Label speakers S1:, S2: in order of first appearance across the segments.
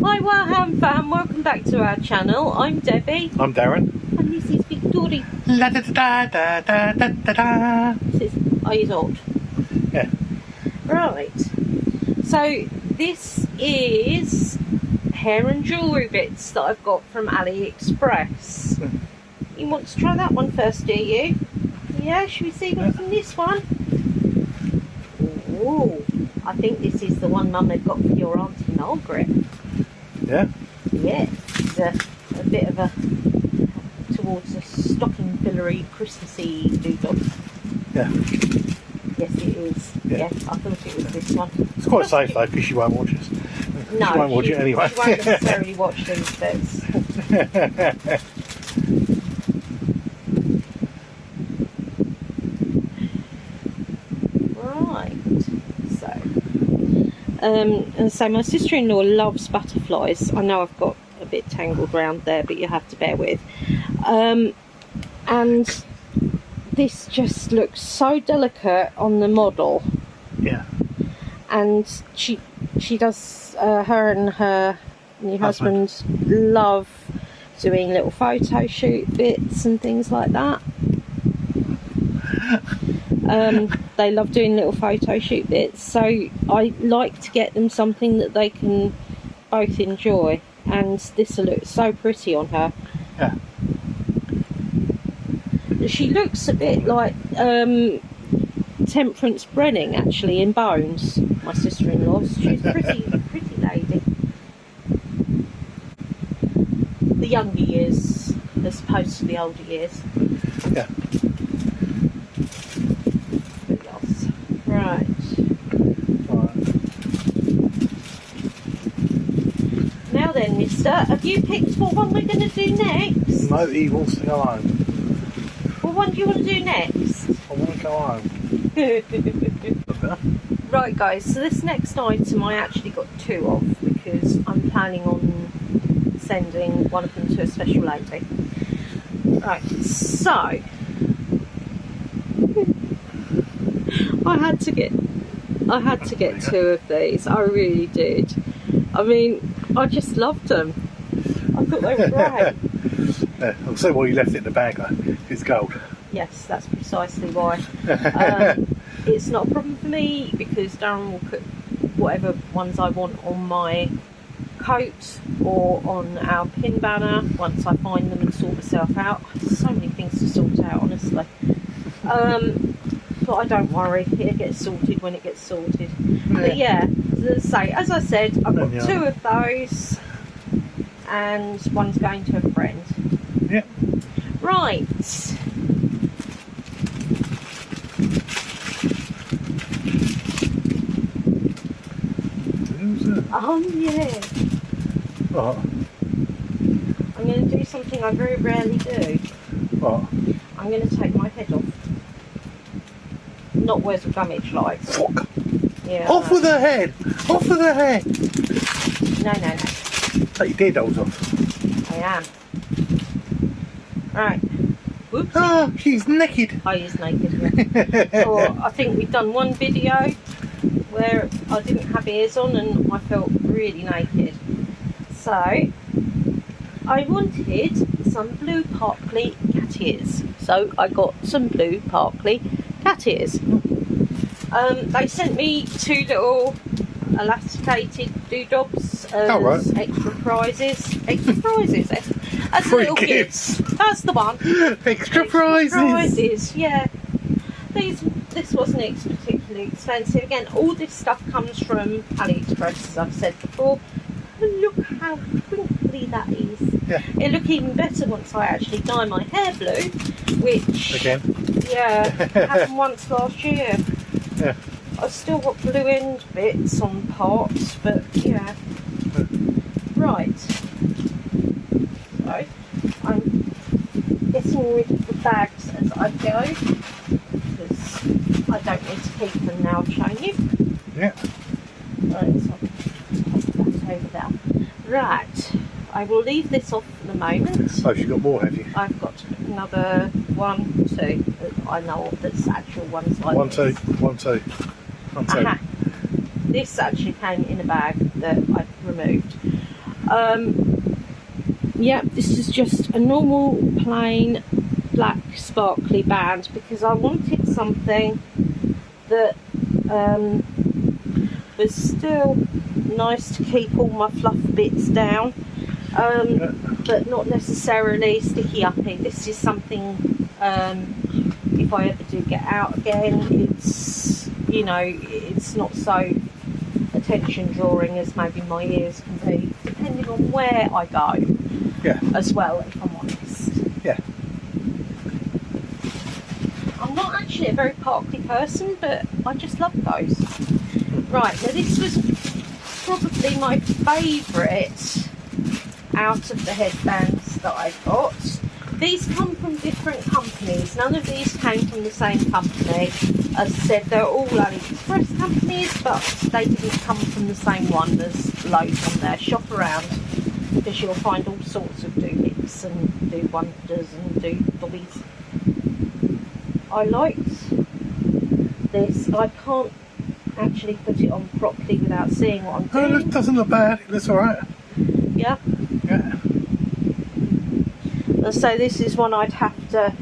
S1: Hi Warham fam, welcome back to our channel. I'm Debbie.
S2: I'm Darren.
S1: And this is Victoria.
S2: La da da da da da da da.
S1: This is, are you old?
S2: Yeah.
S1: Right. So this is hair and jewellery bits that I've got from AliExpress. You want to try that one first, do you? Yeah, should we see what's in this one? Oh, I think this is the one Mum had got for your Auntie Margaret.
S2: Yeah?
S1: Yeah, it's a bit of a towards a stocking fillery Christmassy doodle.
S2: Yeah.
S1: Yes, it is. Yeah, I thought it was this one.
S2: It's quite safe though, because she won't watch us.
S1: No,
S2: she won't watch it anyway.
S1: She won't necessarily watch these bits. Right. So my sister-in-law loves butterflies. I know I've got a bit tangled round there, but you have to bear with. And this just looks so delicate on the model.
S2: Yeah.
S1: And she does, her and her new husband love doing little photo shoot bits and things like that. They love doing little photo shoot bits, so I like to get them something that they can both enjoy, and this will look so pretty on her.
S2: Yeah.
S1: She looks a bit like Temperance Brenning actually in Bones, my sister-in-law. She's a pretty lady. The younger years as opposed to the older years.
S2: Yeah.
S1: Right. Now then, mister, have you picked what one we're going to do next?
S2: No, he wants to go home.
S1: What one do you want to do next?
S2: I want to go home.
S1: Right guys, so this next item I actually got two of because I'm planning on sending one of them to a special lady. Right, so I had to get two of these. I really did. I mean, I just loved them. I thought they were great.
S2: Yeah, I'll say why you left it in the bag though. It's gold.
S1: Yes, that's precisely why. It's not a problem for me because Darren will put whatever ones I want on my coat or on our pin banner once I find them and sort myself out. There's so many things to sort out, honestly. But I don't worry, it gets sorted when it gets sorted. Yeah. But yeah, as I said, I've got two of those and one's going to a friend.
S2: Yeah.
S1: Right.
S2: Who's that?
S1: Yeah.
S2: What?
S1: I'm going to do something I very rarely do.
S2: What?
S1: I'm going to take my head off. Not where's the gummage like.
S2: Fuck.
S1: Yeah.
S2: Off with her head! Off with her head!
S1: No.
S2: Take your dildos off.
S1: I am. Right. Whoops.
S2: Ah, she's naked.
S1: I is naked. Yeah. Or I think we've done one video where I didn't have ears on and I felt really naked. So I wanted some blue Parkley cat ears. So I got some blue Parkley cat ears. They sent me two little elasticated doodobs as extra prizes. Extra prizes. As
S2: Free
S1: little
S2: gifts.
S1: That's the one.
S2: Extra prizes.
S1: Yeah. This wasn't particularly expensive. Again, all this stuff comes from AliExpress, as I've said before. And look how crinkly that is.
S2: Yeah.
S1: It'll look even better once I actually dye my hair blue, which happened once last year.
S2: Yeah.
S1: I've still got blue end bits on parts, but yeah. Right. So I'm getting rid of the bags as I go because I don't need to keep them now, I've shown you.
S2: Yeah.
S1: Right, so I'll take that over there. Right. I will leave this off for the moment.
S2: Oh, you've got more, have you?
S1: I've got another 1, 2 that I know of that's actual ones like
S2: One,
S1: this.
S2: two. One, two.
S1: This actually came in a bag that I removed. Yeah, this is just a normal plain black sparkly band because I wanted something that was still nice to keep all my fluff bits down, but not necessarily sticky uppy. This is something, if I ever do get out again, it's, you know, it's not so attention drawing as maybe my ears can be, depending on where I go.
S2: Yeah.
S1: As well, if I'm honest.
S2: Yeah.
S1: I'm not actually a very parkly person, but I just love those. Right, now this was probably my favourite out of the headbands that I got. These come from different companies. None of these came from the same company. As I said, they're all AliExpress companies, but they didn't come from the same one. There's loads on there. Shop around, because you'll find all sorts of doohicks and do wonders and do bobbies. I liked this. I can't actually put it on properly without seeing what I'm doing.
S2: No, it doesn't look bad. It looks alright.
S1: Yeah.
S2: Yeah.
S1: And so this is one I'd have to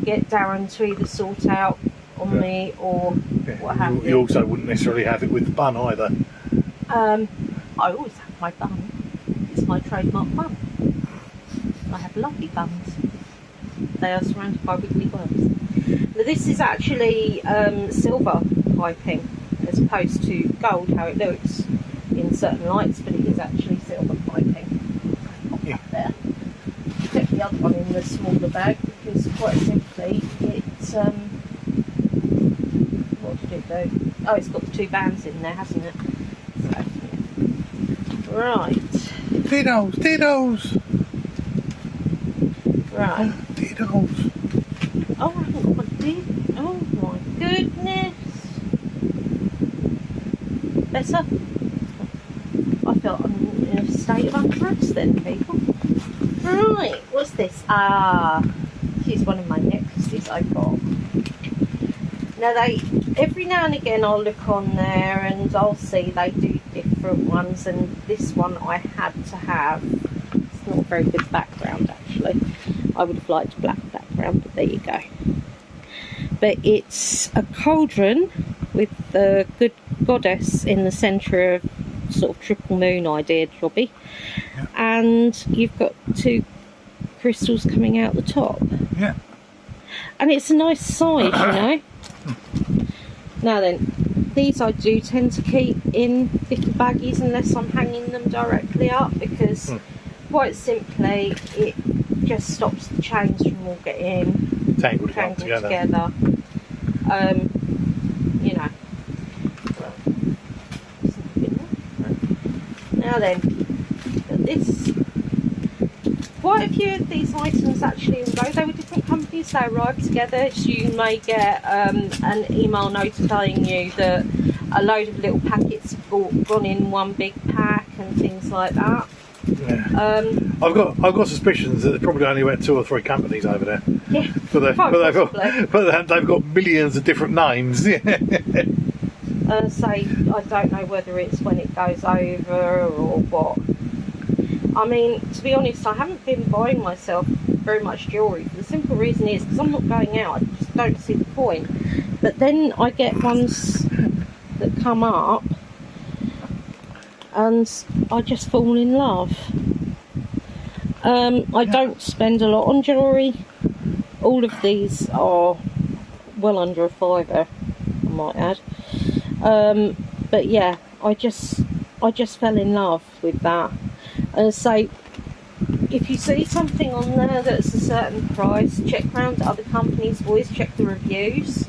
S1: get Darren to either sort out on me or what have you.
S2: You also wouldn't necessarily have it with the bun either.
S1: I always have my bun. It's my trademark bun. I have lovely buns. They are surrounded by wiggly worms. Now this is actually silver piping as opposed to gold, how it looks in certain lights, but it is actually silver piping.
S2: Yeah.
S1: There. Put the other one in the smaller bag because quite simply it's what did it do? Oh, it's got the two bands in there, hasn't it? So, right.
S2: Dittos, dittos.
S1: Right.
S2: Dittos.
S1: Oh, I haven't got my did. Oh my goodness. Better? I felt I'm in a state of undress then, people. Right, what's this? Ah, this is one of my necklaces I got. Now every now and again I'll look on there and I'll see they do different ones, and this one I had to have. It's not a very good background actually. I would have liked a black background, but there you go. But it's a cauldron with the good goddess in the centre of sort of triple moon idea jobby.
S2: Yeah.
S1: And you've got two crystals coming out the top.
S2: Yeah.
S1: And it's a nice size, you know. Now then, these I do tend to keep in little baggies unless I'm hanging them directly up, because quite simply it just stops the chains from all getting
S2: Tangled together.
S1: You know. Now then, this, quite a few of these items actually, although they were different companies, they arrived together. So you may get an email notifying you that a load of little packets have gone in one big pack and things like that.
S2: Yeah. I've got suspicions that they probably only went 2 or 3 companies over there.
S1: Yeah,
S2: But they've got millions of different names.
S1: Say, I don't know whether it's when it goes over or what. I mean, to be honest, I haven't been buying myself very much jewellery. The simple reason is because I'm not going out, I just don't see the point. But then I get ones that come up and I just fall in love. I don't spend a lot on jewellery. All of these are well under a £5, I might add. But yeah, I just fell in love with that. And so if you see something on there that's a certain price, check around other companies, always check the reviews.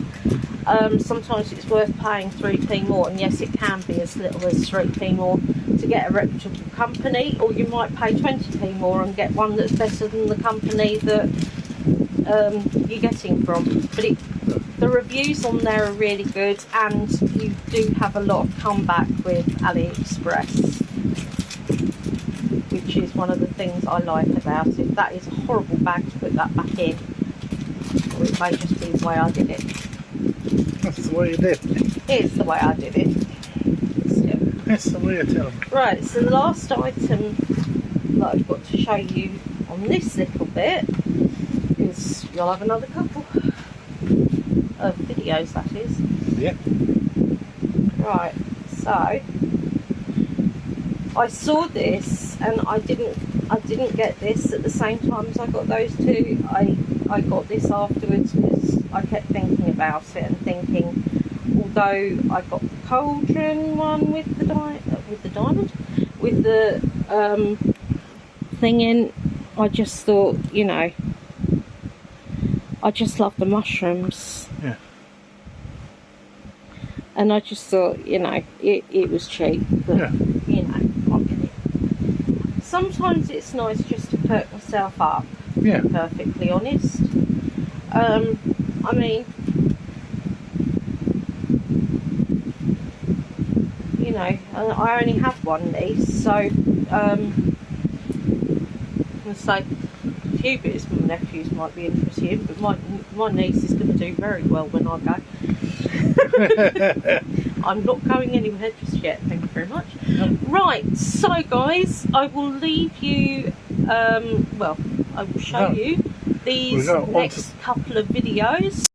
S1: Sometimes it's worth paying 3p more, and yes, it can be as little as 3p more to get a reputable company, or you might pay 20p more and get one that's better than the company that you're getting from. But the reviews on there are really good, and you do have a lot of comeback with AliExpress, which is one of the things I like about it. That is a horrible bag to put that back in, or it may just be the way I did it.
S2: That's the way you did.
S1: It's the way I did it. So,
S2: That's the way I tell them.
S1: Right, so the last item that I've got to show you on this little bit is you'll have another couple of videos, that is.
S2: Yeah.
S1: Right, so I saw this and I didn't get this at the same time as I got those two. I got this afterwards because I kept thinking about it and thinking, although I got the cauldron one with the diamond, with the thing in, I just thought, you know, I just love the mushrooms.
S2: Yeah.
S1: And I just thought, you know, it was cheap, but
S2: yeah.
S1: you know, I'll get it. Sometimes it's nice just to perk myself up.
S2: Yeah.
S1: To be perfectly honest. I mean, you know, I only have one niece, so I'm gonna say a few bits my nephews might be interested in, but my niece is going to do very well when I go. I'm not going anywhere just yet, thank you very much.
S2: No.
S1: Right, so guys, I will leave you, well, I will show you these next couple of videos.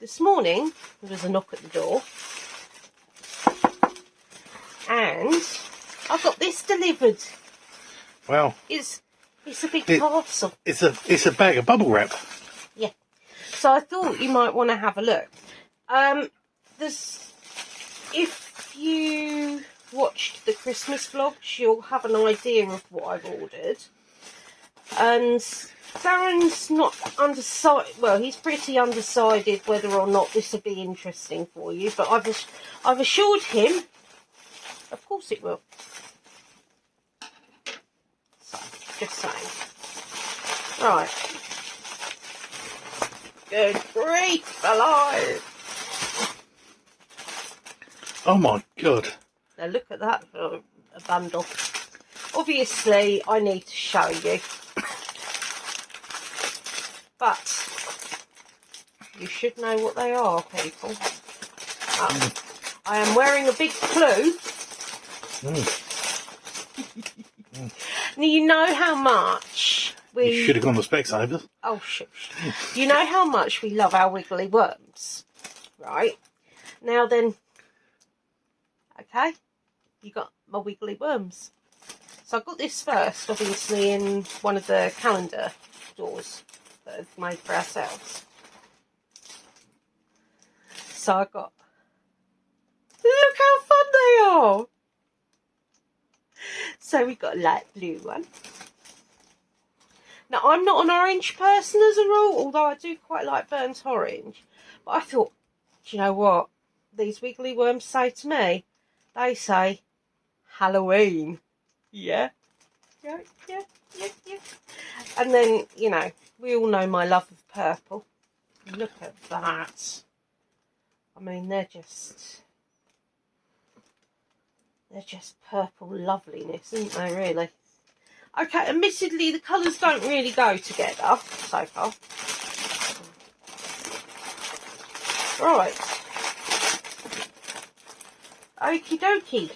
S1: This morning, there was a knock at the door, and I got this delivered.
S2: Wow.
S1: It's a big parcel.
S2: It's a bag of bubble wrap.
S1: Yeah. So I thought you might want to have a look. If you watched the Christmas vlogs, you'll have an idea of what I've ordered. And Darren's not undecided. Well, he's pretty undecided whether or not this will be interesting for you. But I've assured him, of course it will. So, just saying. Right. Good grief alive!
S2: Oh my god.
S1: Now look at that for a bundle. Obviously, I need to show you. But you should know what they are, people. I am wearing a big clue. Now, you know how much
S2: you should have gone to Specsavers.
S1: Oh, shush. You know how much we love our wiggly worms, right? Now then, okay, you got my wiggly worms. So I got this first, obviously, in one of the calendar stores that I've made for ourselves. So I got, look how fun they are! So we got a light blue one. Now, I'm not an orange person as a rule, although I do quite like burnt orange. But I thought, do you know what these wiggly worms say to me? They say, Halloween. Yeah. Yeah. And then, you know, we all know my love of purple. Look at that. I mean, they're just purple loveliness, isn't they, really? Okay, admittedly, the colours don't really go together so far. Right. Okie dokie.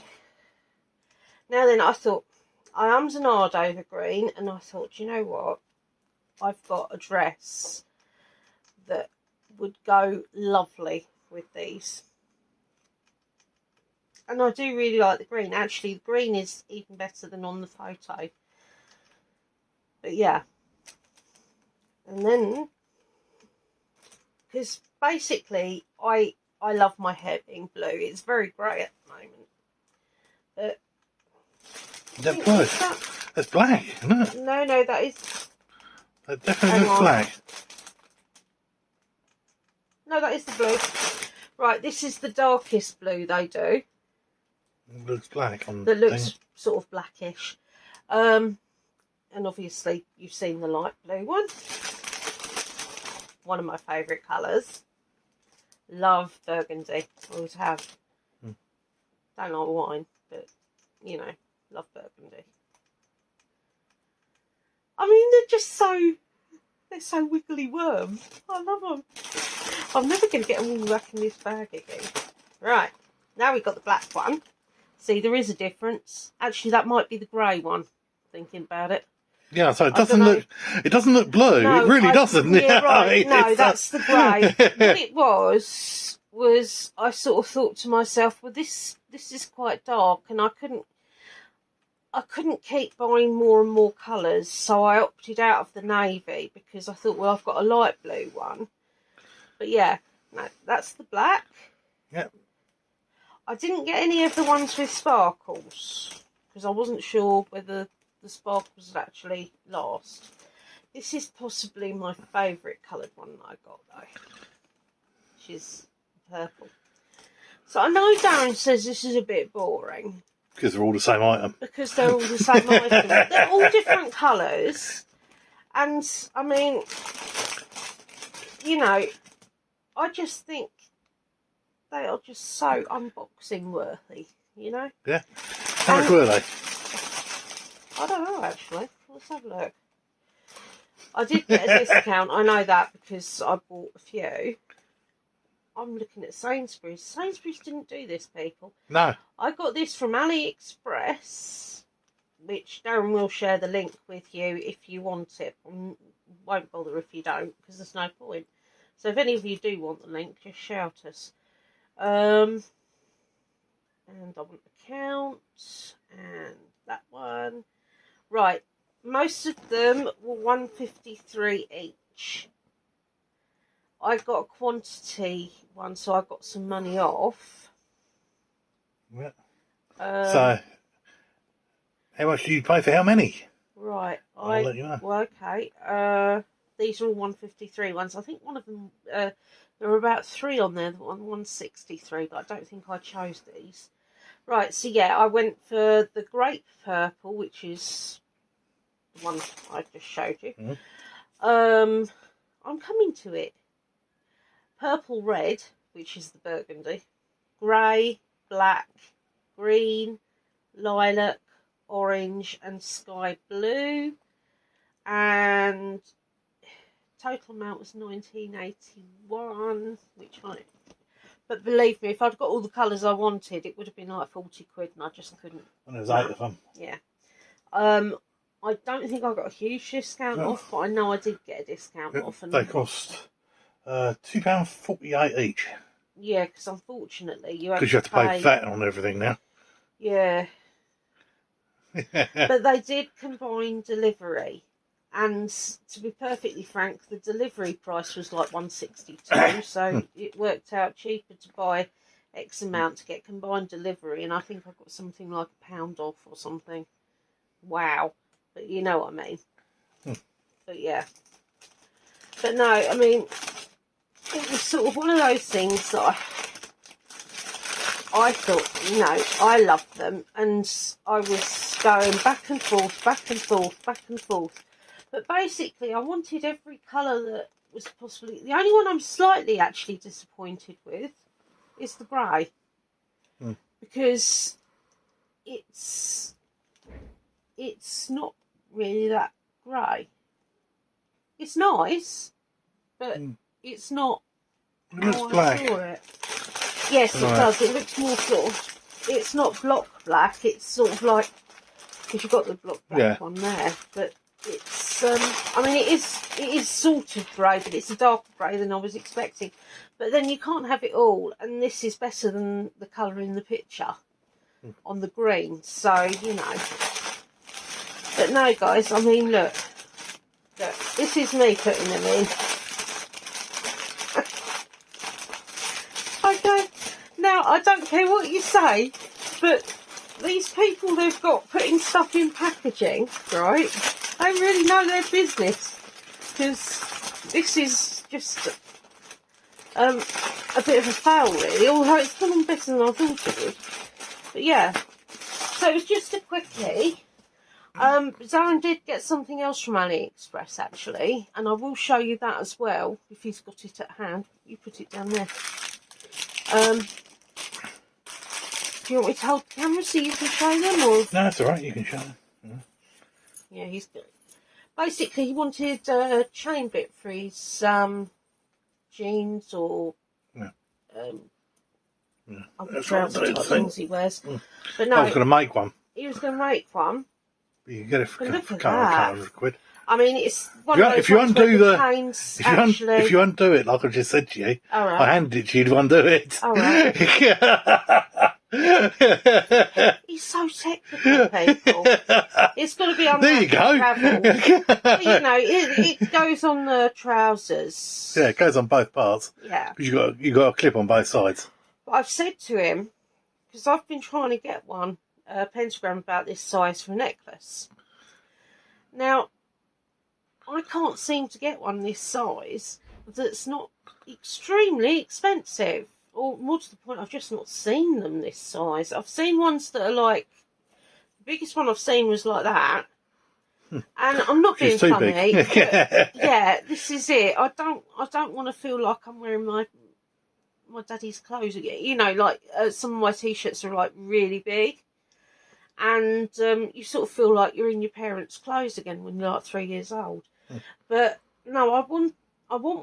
S1: Now then, I thought, I ums and ahed over green, and I thought, do you know what? I've got a dress that would go lovely with these. And I do really like the green. Actually, the green is even better than on the photo. But yeah. And then, because basically, I love my hair being blue. It's very grey at the moment. But
S2: is that blue? That's black, isn't it?
S1: No, that is...
S2: That definitely looks black.
S1: No, that is the blue. Right, this is the darkest blue they do.
S2: It looks black on
S1: that looks sort of blackish. And obviously you've seen the light blue one. One of my favourite colours. Love burgundy. Always have. Don't like wine, but you know, love burgundy. I mean, they're so wiggly worms. I love them. I'm never going to get them all back in this bag again. Right, now we've got the black one. See, there is a difference. Actually, that might be the grey one, thinking about it.
S2: Yeah, so it doesn't look blue.
S1: No,
S2: it really doesn't.
S1: Yeah, right.
S2: I mean,
S1: No, that's the grey. What it was I sort of thought to myself, well, this is quite dark, and I couldn't keep buying more and more colours, so I opted out of the navy because I thought, well, I've got a light blue one. But yeah, no, that's the black.
S2: Yep.
S1: I didn't get any of the ones with sparkles because I wasn't sure whether the sparkles would actually last. This is possibly my favourite coloured one that I got though, which is purple. So I know Darren says this is a bit boring.
S2: Because they're all the same item.
S1: Because they're all the same item. They're all different colours. And, I mean, you know, I just think they are just so unboxing worthy, you know?
S2: Yeah. How much were they?
S1: I don't know, actually. Let's have a look. I did get a discount. I know that because I bought a few. I'm looking at Sainsbury's. Sainsbury's didn't do this, people.
S2: No.
S1: I got this from AliExpress, which Darren will share the link with you if you want it. Won't bother if you don't, because there's no point. So if any of you do want the link, just shout us. And I want the count, and that one. Right, most of them were $1.53 each. I got a quantity one, so I got some money off.
S2: Yeah. So, how much do you pay for how many?
S1: Right.
S2: I'll let you know.
S1: Well, okay. These are all 153 ones. I think one of them, there were about 3 on there, 163, but I don't think I chose these. Right, so yeah, I went for the grape purple, which is the one I just showed you. Mm-hmm. I'm coming to it. Purple red, which is the burgundy. Grey, black, green, lilac, orange and sky blue. And total amount was 1981, which but believe me, if I'd got all the colours I wanted, it would have been like 40 quid, and I just couldn't.
S2: And there's 8 of them.
S1: Yeah. I don't think I got a huge discount off, but I know I did get a discount off. And
S2: they cost £2.48 each.
S1: Yeah, because unfortunately you have to
S2: pay VAT on everything now.
S1: Yeah. But they did combine delivery. And to be perfectly frank, the delivery price was like $1.62, so it worked out cheaper to buy X amount to get combined delivery, and I think I got something like £1 off or something. Wow. But you know what I mean. But yeah. But no, I mean, it was sort of one of those things that I thought, you know, I loved them, and I was going back and forth, back and forth, back and forth. But basically, I wanted every colour that was possibly... The only one I'm slightly actually disappointed with is the grey. Because it's not really that grey. It's nice, but it's not...
S2: It looks black.
S1: Yes, it does. It looks more sort of... It's not block black. It's sort of like... Because you've got the block black on there, but... It's, I mean, it is sort of grey, but it's a darker grey than I was expecting. But then you can't have it all, and this is better than the colour in the picture on the green, so, you know. But no, guys, I mean, look, this is me putting them in. Okay, now, I don't care what you say, but these people they've got putting stuff in packaging, right? They really know their business, because this is just a bit of a fail, really, although it's gone on better than I thought it would. But yeah, so it was just a quickie. Darren did get something else from AliExpress, actually, and I will show you that as well, if he's got it at hand. You put it down there. Do you want me to hold the camera so you can show them? Or?
S2: No, that's alright, you can show them.
S1: Yeah, he's good. Basically, he wanted a chain bit for his jeans or
S2: Yeah.
S1: other
S2: That's what I'm
S1: trouser
S2: doing,
S1: type
S2: I think.
S1: things he wears. But
S2: I was
S1: no,
S2: going to make one.
S1: he was going to make one.
S2: But you can get it for
S1: But look at
S2: a
S1: that.
S2: couple of £100.
S1: I mean, it's one of those
S2: If you
S1: ones where
S2: undo
S1: the
S2: the,
S1: chains actually...
S2: if you undo it, like I just said to you,
S1: All right.
S2: I handed it to you to undo it.
S1: All right. He's so technical, people. It's got to be on
S2: There you go.
S1: travel. But, you know, it goes on the trousers.
S2: Yeah, it goes on both parts.
S1: Yeah.
S2: Because you got a clip on both sides.
S1: But I've said to him, because I've been trying to get one, a pentagram about this size for a necklace. Now, I can't seem to get one this size that's not extremely expensive. Or more to the point, I've just not seen them this size. I've seen ones that are like, the biggest one I've seen was like that. And I'm not being funny. But yeah, this is it. I don't want to feel like I'm wearing my daddy's clothes again. You know, like some of my t-shirts are like really big. And you sort of feel like you're in your parents' clothes again when you're like 3 years old. But no, I want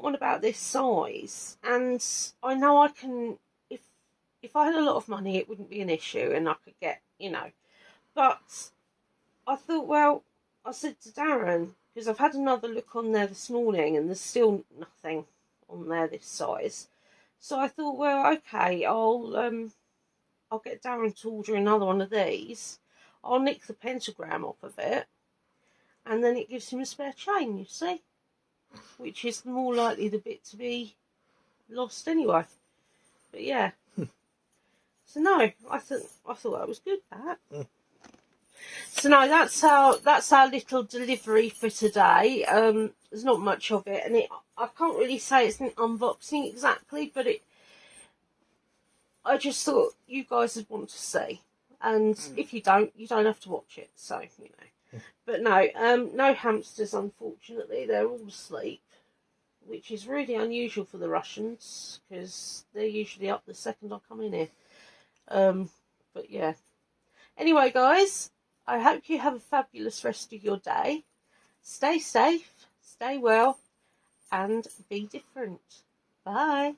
S1: one about this size, and I know I can. If I had a lot of money, it wouldn't be an issue, and I could get, you know. But I thought, well, I said to Darren, because I've had another look on there this morning, and there's still nothing on there this size. So I thought, well, okay, I'll get Darren to order another one of these. I'll nick the pentagram off of it, and then it gives him a spare chain, you see, which is more likely the bit to be lost anyway. But yeah, so no, I thought that was good. That. So no, that's our little delivery for today. There's not much of it, and I can't really say it's an unboxing exactly, but I just thought you guys would want to see, and if you don't have to watch it. So you know. But no, no hamsters, unfortunately. They're all asleep, which is really unusual for the Russians, because they're usually up the second I come in here. But yeah. Anyway, guys, I hope you have a fabulous rest of your day. Stay safe, stay well, and be different. Bye.